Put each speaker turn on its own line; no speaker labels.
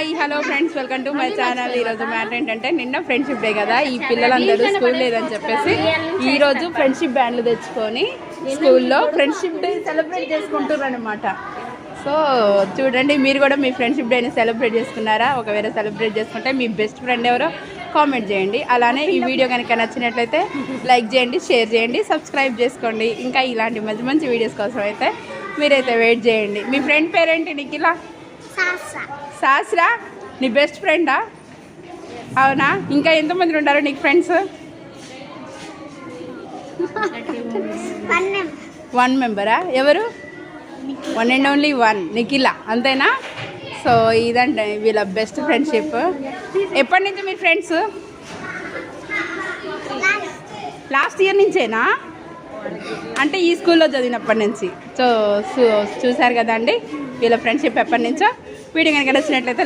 Hi hello friends, welcome to my channel. ఈరోజు matter ఏంటంటే నిన్న ఫ్రెండ్షిప్ డే కదా, ఈ పిల్లలందరూ స్కూల్ లేదని చెప్పేసి ఈరోజు ఫ్రెండ్షిప్ బ్యాండ్లు తెచ్చుకొని స్కూల్లో ఫ్రెండ్షిప్ డే సెలబ్రేట్ చేసుకుంటున్నారు అనమాట. సో చూడండి, మీరు కూడా మీ ఫ్రెండ్షిప్ డేని సెలబ్రేట్ చేసుకున్నారా? ఒకవేళ సెలబ్రేట్ చేసుకుంటే మీ బెస్ట్ ఫ్రెండ్ ఎవరో కామెంట్ చేయండి. అలానే ఈ వీడియో కనుక నచ్చినట్లయితే లైక్ చేయండి, షేర్ చేయండి, సబ్స్క్రైబ్ చేసుకోండి. ఇంకా ఇలాంటి మంచి మంచి వీడియోస్ కోసం అయితే మీరైతే వెయిట్ చేయండి. మీ ఫ్రెండ్ పేరేంటి? నిఖిలా? శాస్త్రా నీ బెస్ట్ ఫ్రెండా? అవునా? ఇంకా ఎంతమంది ఉంటారు నీకు ఫ్రెండ్స్? 1 మెంబరా? ఎవరు? 1 and only 1 నిఖిలా, అంతేనా? సో ఇదంటే వీళ్ళ బెస్ట్ ఫ్రెండ్షిప్. ఎప్పటి నుంచి మీరు ఫ్రెండ్స్? Last year నుంచేనా? అంటే ఈ స్కూల్లో చదివినప్పటి నుంచి. సో చూసారు కదండి వీళ్ళ ఫ్రెండ్షిప్ ఎప్పటి నుంచో. వీడియో కనుక నచ్చినట్లయితే